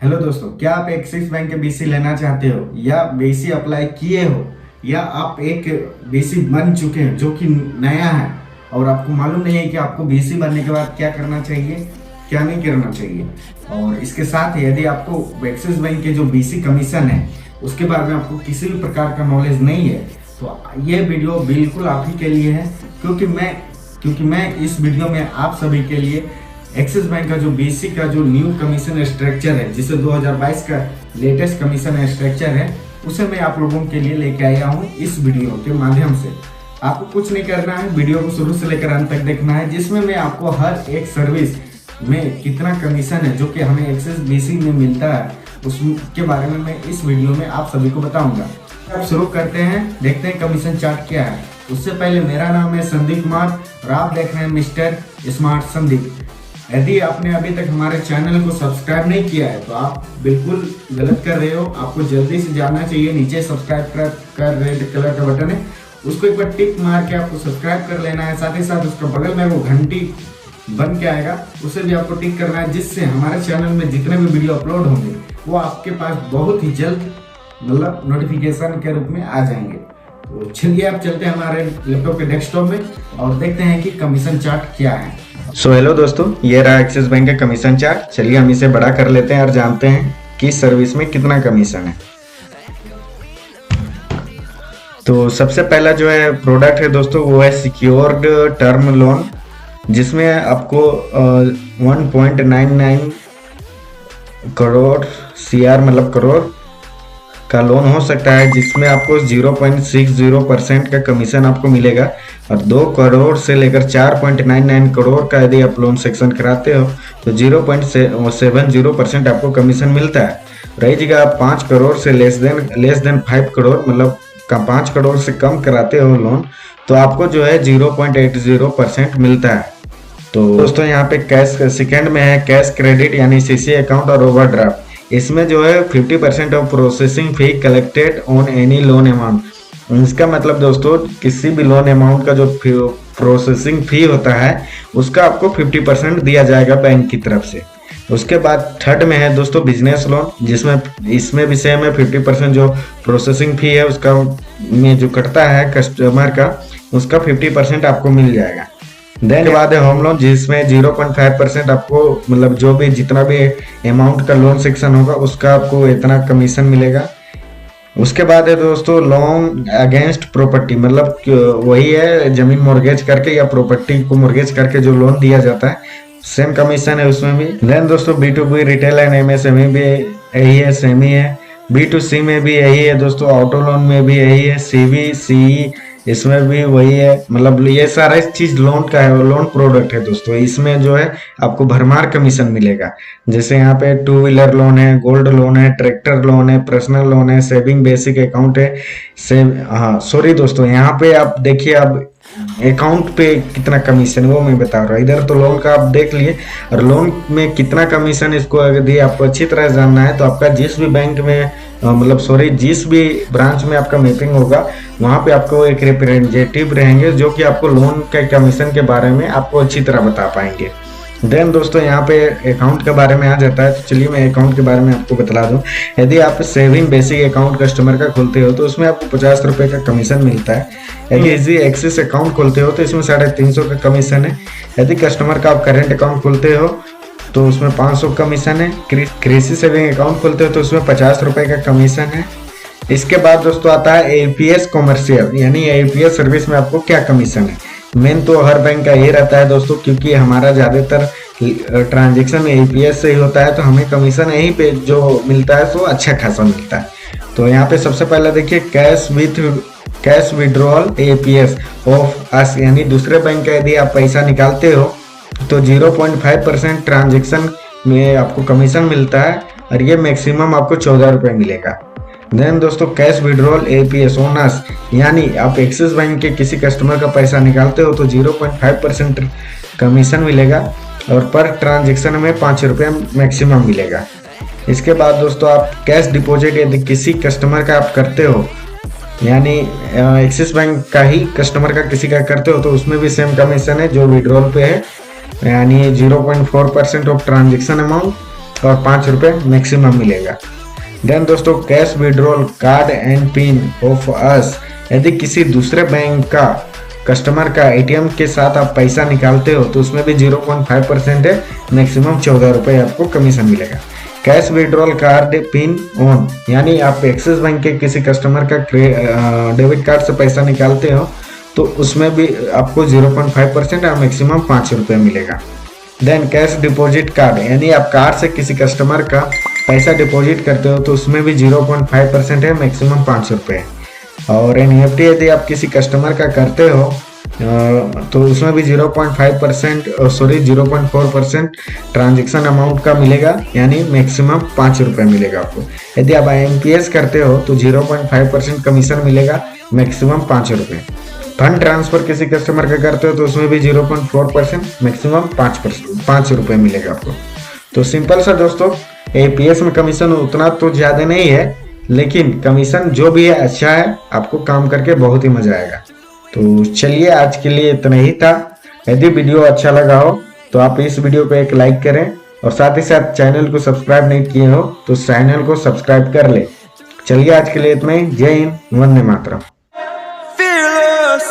Hello दोस्तों, क्या आप एक्सिस बैंक के बीसी लेना चाहते हो या बीसी अप्लाई किए हो या आप एक बीसी बन चुके हैं जो कि नया है और आपको मालूम नहीं है कि आपको बीसी बनने के बाद क्या करना चाहिए, क्या नहीं करना चाहिए। और इसके साथ यदि आपको एक्सिस बैंक के जो बीसी कमीशन है उसके बारे में आपको किसी भी प्रकार का नॉलेज नहीं है तो ये वीडियो बिल्कुल आप ही के लिए है, क्योंकि मैं इस वीडियो में आप सभी के लिए एक्सिस बैंक का जो बीसी का जो न्यू कमीशन स्ट्रक्चर है, जिसे 2022 का लेटेस्ट कमीशन स्ट्रक्चर है, उसे मैं आप लोगों के लिए लेके आया हूँ इस वीडियो के माध्यम से। आपको कुछ नहीं करना है, वीडियो को शुरू से लेकर अंत तक देखना है, जिसमें मैं आपको हर एक सर्विस में कितना कमीशन है जो कि हमें एक्सिस बीसी में मिलता है उसके बारे में मैं इस वीडियो में आप सभी को बताऊंगा। अब शुरू करते हैं, देखते हैं कमीशन चार्ट क्या है। उससे पहले मेरा नाम है संदीप कुमार और आप देख रहे हैं मिस्टर स्मार्ट संदीप। यदि आपने अभी तक हमारे चैनल को सब्सक्राइब नहीं किया है तो आप बिल्कुल गलत कर रहे हो। आपको जल्दी से जाना चाहिए, नीचे सब्सक्राइब कर रेड कलर का बटन है, उसको एक बार टिक मार के आपको सब्सक्राइब कर लेना है। साथ ही साथ उसका बगल में वो घंटी बन के आएगा, उसे भी आपको टिक करना है, जिससे हमारे चैनल में जितने भी वीडियो अपलोड होंगे वो आपके पास बहुत ही जल्द मतलब नोटिफिकेशन के रूप में आ जाएंगे। तो चलिए आप चलते हैं हमारे लैपटॉप के डेस्कटॉप में और देखते हैं कि कमीशन चार्ट क्या है। हेलो दोस्तों, ये रहा एक्सिस बैंक का कमीशन चार्ट। चलिए हम इसे बड़ा कर लेते हैं और जानते हैं कि सर्विस में कितना कमीशन है। तो सबसे पहला जो है प्रोडक्ट है दोस्तों, वो है सिक्योर्ड टर्म लोन, जिसमें आपको 1.99 करोड़ CR मतलब करोड़ का लोन हो सकता है, जिसमें आपको 0.60% का कमीशन आपको मिलेगा। और 2 करोड़ से लेकर 4.99 करोड़ का यदि आप लोन सेक्शन कराते हो तो 0.70% आपको कमीशन मिलता है। रही जगह 5 करोड़ से लेस देन 5 करोड़ मतलब 5 करोड़ से कम कराते हो लोन तो आपको जो है 0.80% मिलता है। तो दोस्तों यहाँ पे कैश सेकेंड में है कैश क्रेडिट यानी CC अकाउंट और ओवरड्राफ्ट। इसमें जो है 50% of processing fee collected on any loan amount. इसका मतलब दोस्तों किसी भी लोन अमाउंट का जो प्रोसेसिंग फी होता है उसका आपको 50% दिया जाएगा बैंक की तरफ से। उसके बाद थर्ड में है दोस्तों बिजनेस लोन, इसमें भी सेम है 50% जो प्रोसेसिंग फी है उसका में जो कटता है कस्टमर का, उसका 50% आपको मिल जाएगा। देन के बाद है होम लोन, जिसमें 0.5% आपको मतलब जो भी जितना भी अमाउंट का लोन सेक्शन होगा उसका आपको इतना कमीशन मिलेगा। उसके बाद है दोस्तों लोन अगेंस्ट प्रॉपर्टी, मतलब वही है जमीन मॉर्गेज करके या प्रॉपर्टी को मॉर्गेज करके जो लोन दिया जाता है, सेम कमीशन है उसमें भी। देन दोस्तों B2B रिटेल एंड MSME भी यही है, सेम ही है। B2C में भी यही है दोस्तों, ऑटो लोन में भी यही है, CE इसमें भी वही है। मतलब ये सारा चीज लोन का है, लोन प्रोडक्ट है दोस्तों। इसमें जो है आपको भरमार कमीशन मिलेगा। जैसे यहाँ पे 2 व्हीलर लोन है, गोल्ड लोन है, ट्रैक्टर लोन है, पर्सनल लोन है, सेविंग बेसिक अकाउंट है। सॉरी दोस्तों, यहाँ पे आप देखिए अब अकाउंट पे कितना कमीशन वो मैं बता रहा हूँ। इधर तो लोन का आप देख लिए, और लोन में कितना कमीशन इसको यदि आपको अच्छी तरह जानना है तो आपका जिस भी बैंक में जिस भी ब्रांच में आपका मैपिंग होगा वहाँ पे आपको एक रिप्रेजेंटेटिव रहेंगे जो कि आपको लोन के कमीशन के बारे में आपको अच्छी तरह बता पाएंगे। देन दोस्तों यहाँ पे अकाउंट के बारे में आ जाता है, तो चलिए मैं अकाउंट के बारे में आपको बता दूं। यदि आप सेविंग बेसिक अकाउंट कस्टमर का खोलते हो तो उसमें आपको 50 रुपये का कमीशन मिलता है। यदि एक्सिस अकाउंट खोलते हो तो इसमें 350 का कमीशन है। यदि कस्टमर का आप करेंट अकाउंट खोलते हो तो उसमें 500 कमीशन है। कृषि सेविंग अकाउंट खोलते हो तो उसमें 50 रुपये का कमीशन है। इसके बाद दोस्तों आता है APS कॉमर्शियल, यानी APS सर्विस में आपको क्या कमीशन है। मेन तो हर बैंक का ये रहता है दोस्तों, क्योंकि हमारा ज़्यादातर ट्रांजेक्शन में APS से ही होता है, तो हमें कमीशन यहीं पे जो मिलता है तो अच्छा खासा मिलता है। तो यहाँ पे सबसे पहले देखिए cash withdrawal APS of us, यानी दूसरे बैंक का यदि आप पैसा निकालते हो तो 0.5% ट्रांजेक्शन में आपको कमीशन मिलता है, और ये मैक्सिमम आपको 14 रुपये मिलेगा। देन दोस्तों cash withdrawal APS on us, यानी आप एक्सिस बैंक के किसी कस्टमर का पैसा निकालते हो तो 0.5% कमीशन मिलेगा, और पर ट्रांजेक्शन में 5 रुपये मैक्सिमम मिलेगा। इसके बाद दोस्तों आप कैश डिपॉजिट यदि किसी कस्टमर का आप करते हो, यानी एक्सिस बैंक का ही कस्टमर का किसी का करते हो तो उसमें भी सेम कमीशन है जो विड्रॉल पे है, यानी 0.4% ऑफ ट्रांजेक्शन अमाउंट। और 5 रुपये मैक्सिमम मिलेगा। देन दोस्तों cash withdrawal card and pin of us, यदि किसी दूसरे बैंक का कस्टमर का एटीएम के साथ आप पैसा निकालते हो तो उसमें भी 0.5% है, मैक्सिमम 14 रुपये आपको कमीशन मिलेगा। Cash withdrawal card pin on, यानी आप एक्सिस बैंक के किसी कस्टमर का डेबिट कार्ड से पैसा निकालते हो तो उसमें भी आपको 0.5% और मैक्सिमम 5 रुपये मिलेगा। देन कैश डिपॉजिट कार्ड, यानी आप कार्ड से किसी कस्टमर का पैसा डिपॉजिट करते हो तो उसमें भी 0.5% है, मैक्सिमम 5 रुपये। और एनईएफटी यदि आप किसी कस्टमर का करते हो तो उसमें भी 0.4% ट्रांजेक्शन अमाउंट का मिलेगा, यानी मैक्सिमम 5 रुपये मिलेगा आपको। यदि आप IMPS करते हो तो 0.5% कमीशन मिलेगा, मैक्सिमम 5 रुपये। फंड ट्रांसफर किसी कस्टमर का करते हो तो उसमें भी 0.4%, मैक्सिमम 5 रुपये मिलेगा आपको। तो सिंपल सा दोस्तों, APS में कमीशन उतना तो ज़्यादा नहीं है, लेकिन कमीशन जो भी है अच्छा है, आपको काम करके बहुत ही मजा आएगा। तो चलिए आज के लिए इतना ही था। यदि वीडियो अच्छा लगा हो तो आप इस वीडियो को एक लाइक करें और साथ ही साथ चैनल को सब्सक्राइब नहीं किए हो तो चैनल को सब्सक्राइब कर ले। चलिए आज के लिए इतना ही। जय हिंद, वंदे मातरम। Fearless.